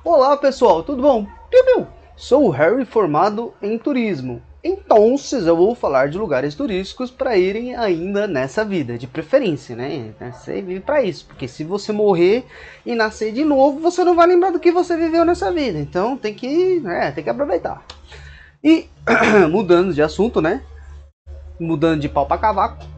Olá pessoal, tudo bom? Piu, sou o Harry, formado em turismo. Então, eu vou falar de lugares turísticos para irem ainda nessa vida, de preferência, né? Você vive para isso, porque se você morrer e nascer de novo, você não vai lembrar do que você viveu nessa vida. Então, tem que aproveitar. E mudando de assunto, né? Mudando de pau para cavaco.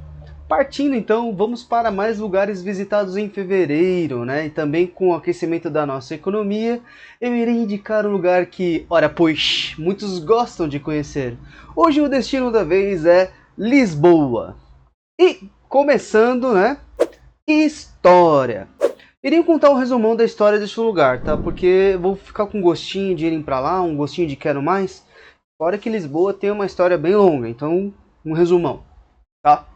Partindo então, vamos para mais lugares visitados em fevereiro, né? E também com o aquecimento da nossa economia, eu irei indicar um lugar que, ora pois, muitos gostam de conhecer. Hoje o destino da vez é Lisboa. E começando, né? História. Irei contar um resumão da história deste lugar, tá? Porque vou ficar com gostinho de irem para lá, um gostinho de quero mais. Fora que Lisboa tem uma história bem longa, então um resumão, tá?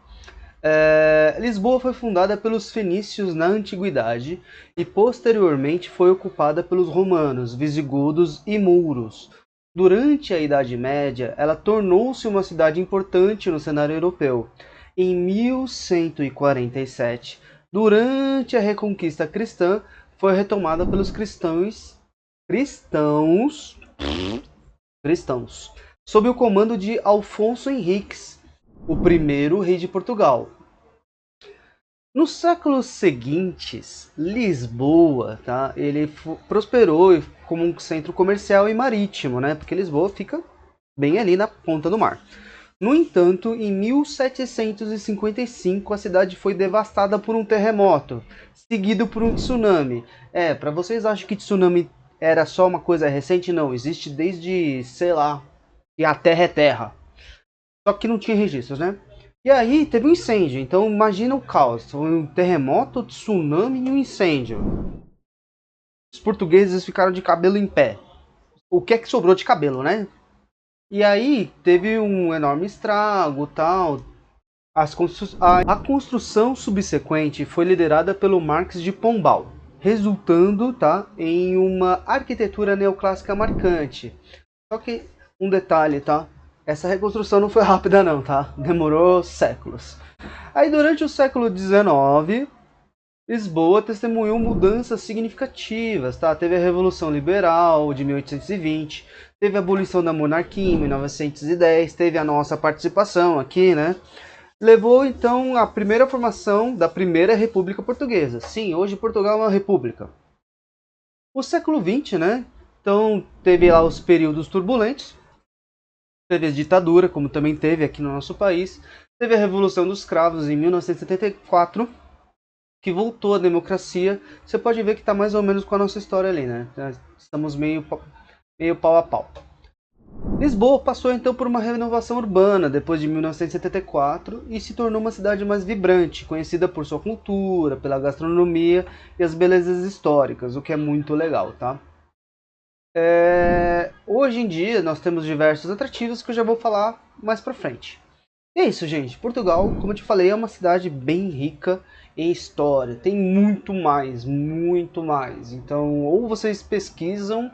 Lisboa foi fundada pelos fenícios na antiguidade e posteriormente foi ocupada pelos romanos, visigodos e mouros. Durante a Idade Média, ela tornou-se uma cidade importante no cenário europeu. Em 1147, durante a Reconquista Cristã, foi retomada pelos cristãos, sob o comando de Afonso Henriques, o primeiro rei de Portugal. Nos séculos seguintes, Lisboa, tá, ele prosperou como um centro comercial e marítimo, né, porque Lisboa fica bem ali na ponta do mar. No entanto, em 1755 a cidade foi devastada por um terremoto, seguido por um tsunami. Para vocês acham que tsunami era só uma coisa recente? Não, existe desde, sei lá, que a Terra é Terra. Só que não tinha registros, né? E aí teve um incêndio, então imagina o caos, um terremoto, tsunami e um incêndio. Os portugueses ficaram de cabelo em pé. O que é que sobrou de cabelo, né? E aí teve um enorme estrago, tal. A construção subsequente foi liderada pelo Marquês de Pombal, resultando, tá, em uma arquitetura neoclássica marcante. Só que um detalhe, tá? Essa reconstrução não foi rápida não, tá? Demorou séculos. Aí durante o século XIX, Lisboa testemunhou mudanças significativas, tá? Teve a Revolução Liberal de 1820, teve a abolição da monarquia em 1910, teve a nossa participação aqui, né? Levou então à primeira formação da Primeira República Portuguesa. Sim, hoje Portugal é uma república. O século XX, né? Então teve lá os períodos turbulentos. Teve a ditadura, como também teve aqui no nosso país. Teve a Revolução dos Cravos em 1974, que voltou à democracia. Você pode ver que está mais ou menos com a nossa história ali, né? Estamos meio pau a pau. Lisboa passou então por uma renovação urbana depois de 1974 e se tornou uma cidade mais vibrante, conhecida por sua cultura, pela gastronomia e as belezas históricas, o que é muito legal, tá? Hoje em dia nós temos diversos atrativos que eu já vou falar mais pra frente. E é isso, gente. Portugal, como eu te falei, é uma cidade bem rica em história. Tem muito mais, muito mais. Então, ou vocês pesquisam,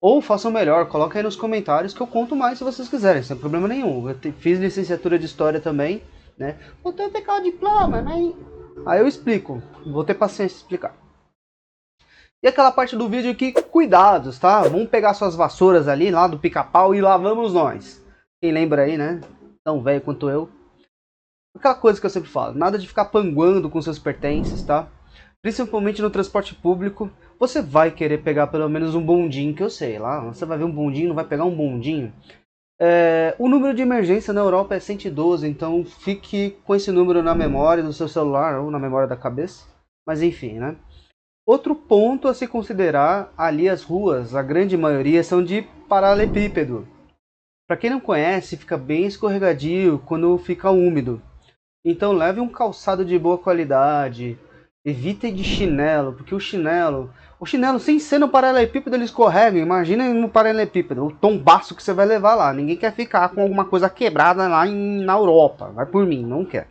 ou façam melhor. Coloquem aí nos comentários que eu conto mais se vocês quiserem, sem problema nenhum. Eu fiz licenciatura de história também, né? Vou ter que pegar o diploma, né? Aí eu explico. Vou ter paciência de explicar. E aquela parte do vídeo aqui, cuidados, tá? Vamos pegar suas vassouras ali, lá do pica-pau e lá vamos nós. Quem lembra aí, né? Tão velho quanto eu. Aquela coisa que eu sempre falo, nada de ficar panguando com seus pertences, tá? Principalmente no transporte público, você vai querer pegar pelo menos um bondinho, que eu sei, lá você vai ver um bondinho, não vai pegar um bondinho. O número de emergência na Europa é 112, então fique com esse número na memória do seu celular ou na memória da cabeça. Mas enfim, né? Outro ponto a se considerar, ali as ruas, a grande maioria são de paralelepípedo. Para quem não conhece, fica bem escorregadio quando fica úmido. Então leve um calçado de boa qualidade, evite de chinelo, porque o chinelo sem ser no paralelepípedo ele escorrega, imagina no paralelepípedo, o tombaço que você vai levar lá. Ninguém quer ficar com alguma coisa quebrada lá na Europa, vai por mim, não quer.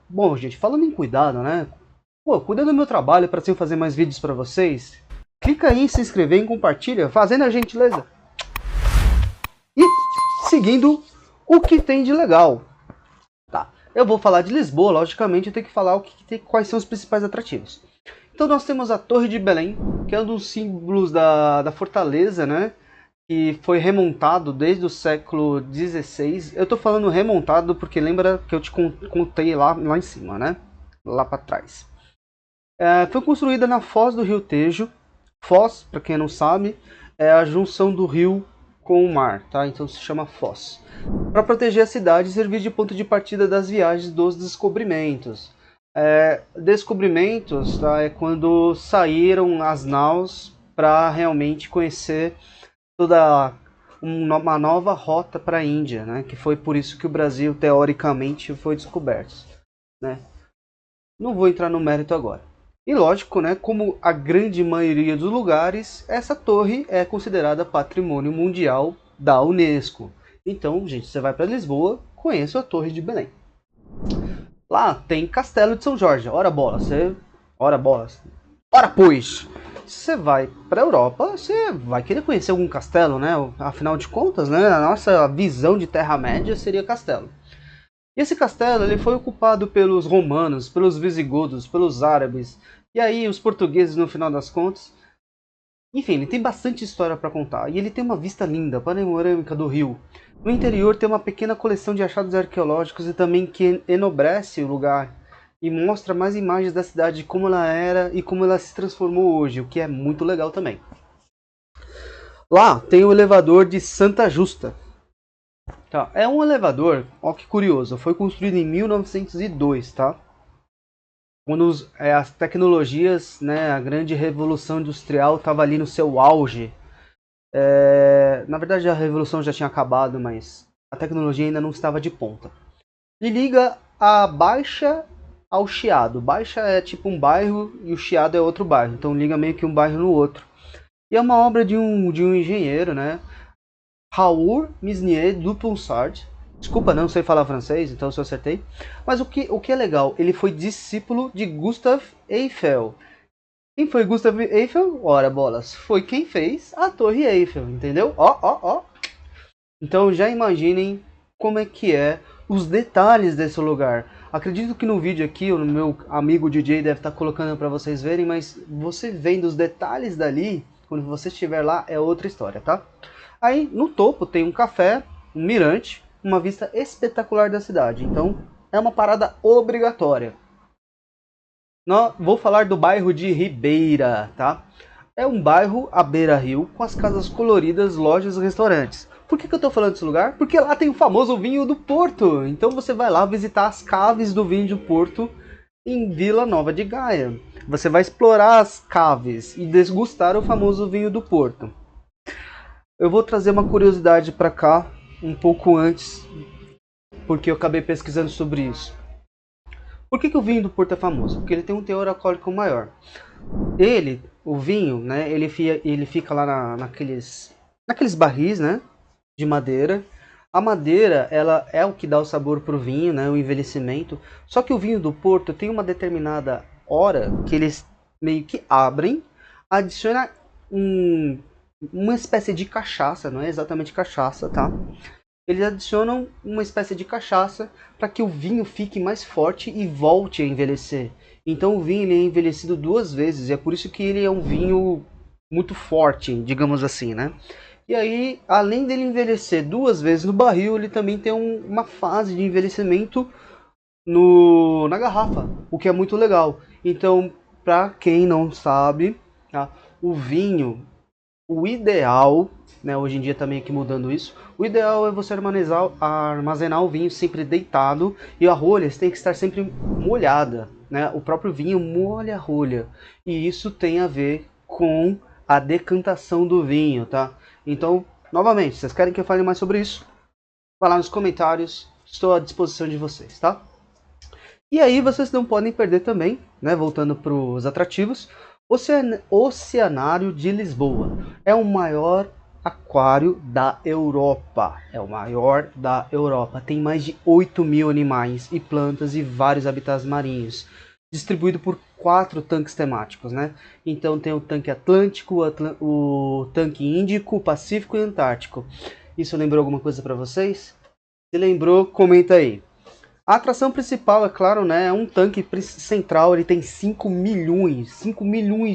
Bom, gente, falando em cuidado, né? Pô, cuida do meu trabalho para assim fazer mais vídeos para vocês. Clica aí em se inscrever e compartilha, fazendo a gentileza. E seguindo o que tem de legal. Tá, eu vou falar de Lisboa, logicamente eu tenho que falar quais são os principais atrativos. Então nós temos a Torre de Belém, que é um dos símbolos da fortaleza, né? Que foi remontado desde o século XVI. Eu tô falando remontado porque lembra que eu te contei lá em cima, né? Lá para trás. Foi construída na foz do Rio Tejo. Foz, para quem não sabe, é a junção do rio com o mar, tá? Então se chama foz. Para proteger a cidade e servir de ponto de partida das viagens dos descobrimentos. Descobrimentos, tá? É quando saíram as naus para realmente conhecer toda uma nova rota para a Índia, né? Que foi por isso que o Brasil teoricamente foi descoberto, né? Não vou entrar no mérito agora. E lógico, né, como a grande maioria dos lugares, essa torre é considerada patrimônio mundial da Unesco. Então, gente, você vai para Lisboa, conheça a Torre de Belém. Lá tem Castelo de São Jorge. Ora bola, ora bola. Ora pois. Se você vai para a Europa, você vai querer conhecer algum castelo, né? Afinal de contas, né, a nossa visão de Terra-média seria castelo. E esse castelo ele foi ocupado pelos romanos, pelos visigodos, pelos árabes, e aí os portugueses no final das contas. Enfim, ele tem bastante história para contar, e ele tem uma vista linda, panorâmica do rio. No interior tem uma pequena coleção de achados arqueológicos e também que enobrece o lugar e mostra mais imagens da cidade, como ela era e como ela se transformou hoje, o que é muito legal também. Lá tem o elevador de Santa Justa. Tá, é um elevador, ó que curioso, foi construído em 1902, tá? Quando as tecnologias, né, a grande revolução industrial estava ali no seu auge. Na verdade a revolução já tinha acabado, mas a tecnologia ainda não estava de ponta. Ele liga a Baixa ao Chiado. Baixa é tipo um bairro e o Chiado é outro bairro, então liga meio que um bairro no outro. E é uma obra de um engenheiro, né? Raoul Misnier Duponsart. Desculpa, não sei falar francês, então se eu acertei. Mas o que é legal, ele foi discípulo de Gustave Eiffel. Quem foi Gustave Eiffel? Ora, bolas, foi quem fez a Torre Eiffel, entendeu? Ó, ó, ó. Então já imaginem como é que é os detalhes desse lugar. Acredito que no vídeo aqui, o meu amigo DJ deve estar colocando para vocês verem, mas você vendo os detalhes dali, quando você estiver lá, é outra história, tá? Aí no topo tem um café, um mirante, uma vista espetacular da cidade. Então é uma parada obrigatória. Vou falar do bairro de Ribeira, tá? É um bairro à beira-rio com as casas coloridas, lojas e restaurantes. Por que eu estou falando desse lugar? Porque lá tem o famoso vinho do Porto. Então você vai lá visitar as caves do vinho do Porto em Vila Nova de Gaia. Você vai explorar as caves e degustar o famoso vinho do Porto. Eu vou trazer uma curiosidade para cá um pouco antes, porque eu acabei pesquisando sobre isso. Por que o vinho do Porto é famoso? Porque ele tem um teor alcoólico maior. O vinho, né, ele fica lá naqueles barris, né, de madeira. A madeira, ela é o que dá o sabor pro vinho, né, o envelhecimento. Só que o vinho do Porto tem uma determinada hora que eles meio que abrem, adiciona uma espécie de cachaça, não é exatamente cachaça, tá? Eles adicionam uma espécie de cachaça para que o vinho fique mais forte e volte a envelhecer. Então o vinho ele é envelhecido duas vezes, e é por isso que ele é um vinho muito forte, digamos assim, né? E aí, além dele envelhecer duas vezes no barril, ele também tem uma fase de envelhecimento na garrafa, o que é muito legal. Então, para quem não sabe, tá? O vinho, o ideal, né, hoje em dia também aqui mudando isso, o ideal é você armazenar o vinho sempre deitado e a rolha tem que estar sempre molhada, né? O próprio vinho molha a rolha e isso tem a ver com a decantação do vinho, tá? Então, novamente, vocês querem que eu fale mais sobre isso? Vai lá nos comentários, estou à disposição de vocês, tá? E aí vocês não podem perder também, né, voltando para os atrativos, Oceanário de Lisboa. É o maior aquário da Europa. É o maior da Europa. Tem mais de 8.000 animais e plantas e vários habitats marinhos. Distribuído por 4 tanques temáticos, né? Então tem o tanque Atlântico, o tanque Índico, Pacífico e Antártico. Isso lembrou alguma coisa para vocês? Se lembrou, comenta aí. A atração principal, é claro, né, é um tanque central, ele tem 5 milhões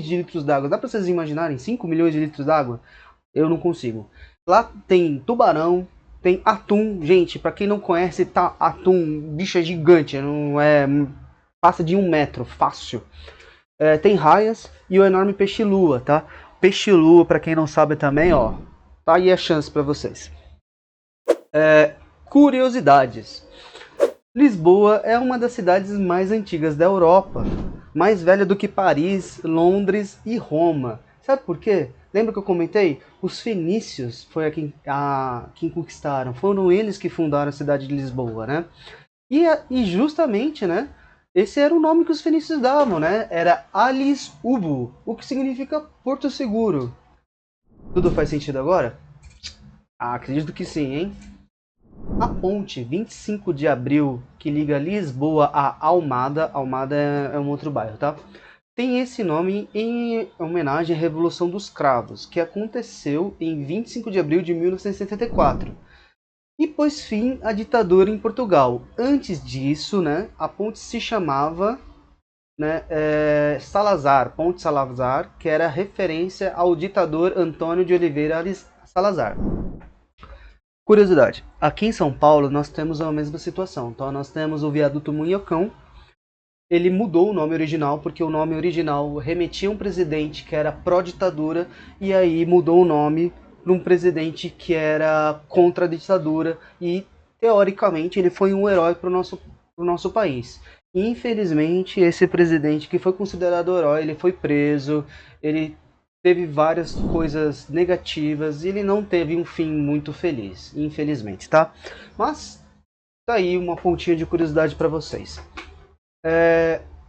de litros d'água. Dá pra vocês imaginarem 5 milhões de litros d'água? Eu não consigo. Lá tem tubarão, tem atum. Gente, pra quem não conhece, tá atum, bicho é gigante, não é, passa de 1 metro, fácil. Tem raias e o enorme peixe-lua, tá? Peixe-lua, pra quem não sabe também, ó, tá aí a chance pra vocês. Curiosidades. Lisboa é uma das cidades mais antigas da Europa, mais velha do que Paris, Londres e Roma. Sabe por quê? Lembra que eu comentei? Os fenícios foi quem conquistaram, foram eles que fundaram a cidade de Lisboa, né? E justamente, né? Esse era o nome que os fenícios davam, né? Era Alis Ubu, o que significa Porto Seguro. Tudo faz sentido agora? Ah, acredito que sim, hein? A ponte 25 de abril que liga Lisboa a Almada, Almada é um outro bairro, tá? Tem esse nome em homenagem à Revolução dos Cravos, que aconteceu em 25 de abril de 1974 e pôs fim à ditadura em Portugal. Antes disso, né, a ponte se chamava, né, Salazar, Ponte Salazar, que era referência ao ditador Antônio de Oliveira Salazar. Curiosidade, aqui em São Paulo nós temos a mesma situação. Então nós temos o viaduto Munhocão. Ele mudou o nome original porque o nome original remetia a um presidente que era pró-ditadura e aí mudou o nome para um presidente que era contra a ditadura e teoricamente ele foi um herói para o nosso país. Infelizmente esse presidente que foi considerado herói, ele foi preso, ele teve várias coisas negativas e ele não teve um fim muito feliz, infelizmente, tá? Mas tá aí uma pontinha de curiosidade para vocês.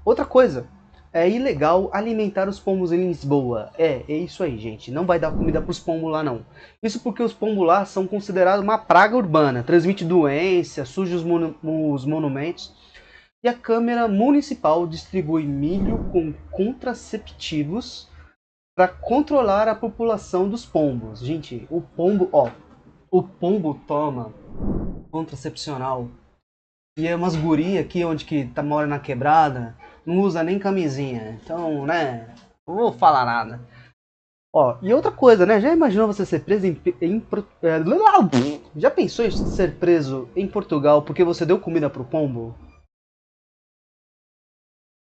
Outra coisa, é ilegal alimentar os pombos em Lisboa. É isso aí, gente. Não vai dar comida para os pombos lá, não. Isso porque os pombos lá são considerados uma praga urbana. Transmite doença, suja os monumentos. E a Câmara Municipal distribui milho com contraceptivos para controlar a população dos pombos. Gente, o pombo toma contracepcional e é umas gurias aqui onde que mora na quebrada, não usa nem camisinha. Então, né, não vou falar nada. Ó, e outra coisa, né? Já imaginou você ser preso já pensou em ser preso em Portugal porque você deu comida pro pombo?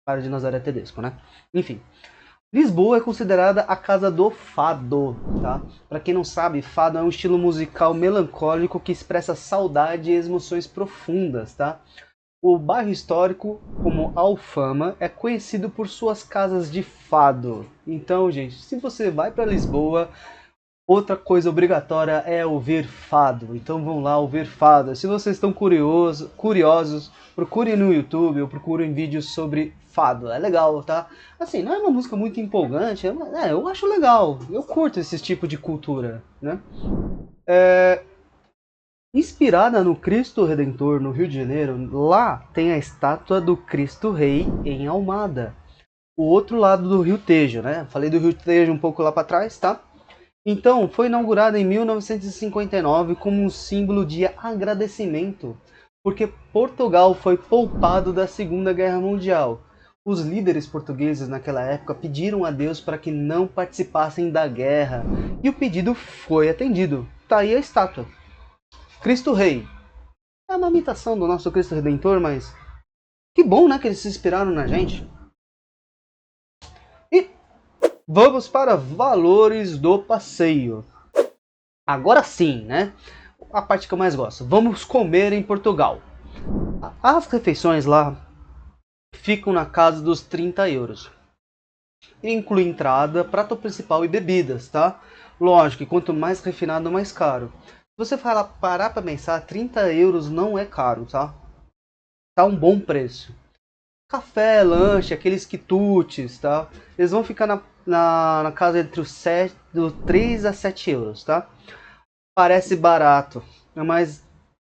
Para de Nazaré Tedesco, né? Enfim. Lisboa é considerada a casa do fado, tá? Para quem não sabe, fado é um estilo musical melancólico que expressa saudade e emoções profundas, tá? O bairro histórico, como Alfama, é conhecido por suas casas de fado. Então, gente, se você vai para Lisboa, outra coisa obrigatória é ouvir fado. Então vão lá ouvir fado. Se vocês estão curiosos, procurem no YouTube ou procurem vídeos sobre fado. É legal, tá? Assim, não é uma música muito empolgante, eu acho legal. Eu curto esse tipo de cultura, né? Inspirada no Cristo Redentor no Rio de Janeiro, lá tem a estátua do Cristo Rei em Almada. O outro lado do Rio Tejo, né? Falei do Rio Tejo um pouco lá para trás, tá? Então, foi inaugurada em 1959 como um símbolo de agradecimento, porque Portugal foi poupado da Segunda Guerra Mundial. Os líderes portugueses naquela época pediram a Deus para que não participassem da guerra, e o pedido foi atendido. Tá aí a estátua. Cristo Rei. É uma imitação do nosso Cristo Redentor, mas que bom, né, que eles se inspiraram na gente. E vamos para valores do passeio. Agora sim, né? A parte que eu mais gosto. Vamos comer em Portugal. As refeições lá ficam na casa dos 30 euros. Inclui entrada, prato principal e bebidas, tá? Lógico que quanto mais refinado, mais caro. Se você parar para pensar, 30 euros não é caro, tá? Tá um bom preço. Café, lanche, aqueles quitutes, tá? Eles vão ficar na casa entre os 3 a 7 euros, tá? Parece barato, mas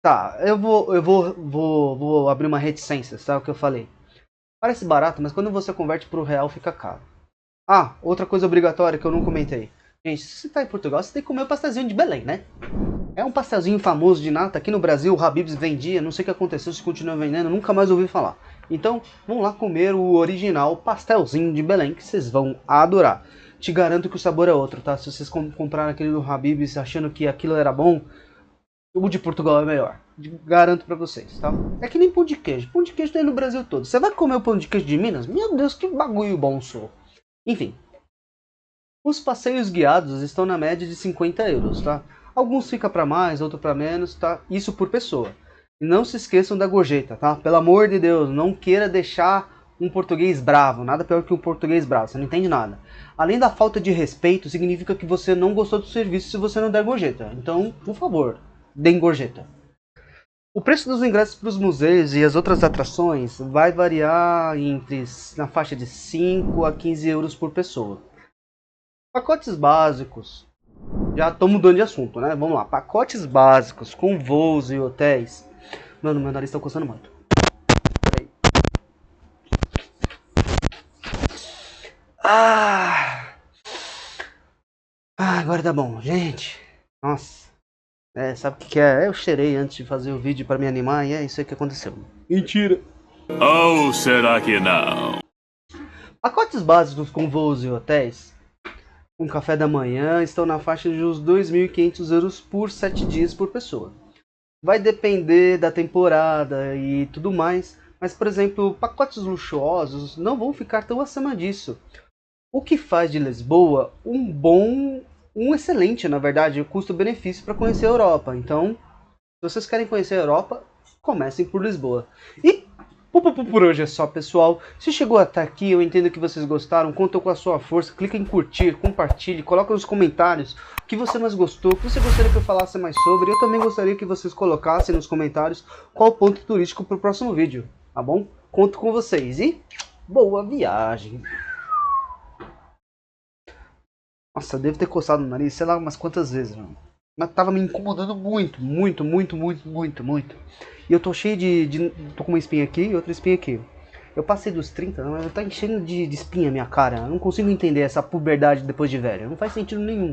tá, eu vou abrir uma reticência, sabe o que eu falei? Parece barato, mas quando você converte para o real fica caro. Ah, outra coisa obrigatória que eu não comentei. Gente, se você tá em Portugal, você tem que comer o pastelzinho de Belém, né? É um pastelzinho famoso de nata. Aqui no Brasil o Habib's vendia, não sei o que aconteceu, se continua vendendo, nunca mais ouvi falar. Então, vamos lá comer o original pastelzinho de Belém, que vocês vão adorar. Te garanto que o sabor é outro, tá? Se vocês compraram aquele do Habib's achando que aquilo era bom, o de Portugal é melhor. Garanto pra vocês, tá? É que nem pão de queijo. Pão de queijo tem no Brasil todo. Você vai comer o pão de queijo de Minas? Meu Deus, que bagulho bom sou. Enfim. Os passeios guiados estão na média de 50 euros, tá? Alguns fica para mais, outros para menos, tá? Isso por pessoa. E não se esqueçam da gorjeta, tá? Pelo amor de Deus, não queira deixar um português bravo. Nada pior que um português bravo, você não entende nada. Além da falta de respeito, significa que você não gostou do serviço se você não der gorjeta. Então, por favor, deem gorjeta. O preço dos ingressos para os museus e as outras atrações vai variar na faixa de 5 a 15 euros por pessoa. Pacotes básicos. Já estou mudando de assunto, né? Vamos lá. Pacotes básicos com voos e hotéis. Mano, meu nariz está coçando muito. Peraí. Agora tá bom. Gente. Nossa. Sabe o que é? Eu cheirei antes de fazer o vídeo para me animar e é isso aí que aconteceu. Mentira. Ou será que não? Pacotes básicos com voos e hotéis com café da manhã estão na faixa de uns 2.500 euros por 7 dias por pessoa. Vai depender da temporada e tudo mais, mas, por exemplo, pacotes luxuosos não vão ficar tão acima disso. O que faz de Lisboa um excelente, na verdade, custo-benefício para conhecer a Europa. Então, se vocês querem conhecer a Europa, comecem por Lisboa. E por hoje é só, pessoal. Se chegou até aqui, eu entendo que vocês gostaram. Conta com a sua força. Clica em curtir, compartilhe, coloca nos comentários o que você mais gostou, o que você gostaria que eu falasse mais sobre. Eu também gostaria que vocês colocassem nos comentários qual ponto turístico para o próximo vídeo, tá bom? Conto com vocês e boa viagem. Nossa, devo ter coçado o nariz, sei lá umas quantas vezes, mano. Mas tava me incomodando muito. E eu tô cheio tô com uma espinha aqui e outra espinha aqui. Eu passei dos 30, mas tá enchendo de espinha a minha cara. Eu não consigo entender essa puberdade depois de velho. Não faz sentido nenhum.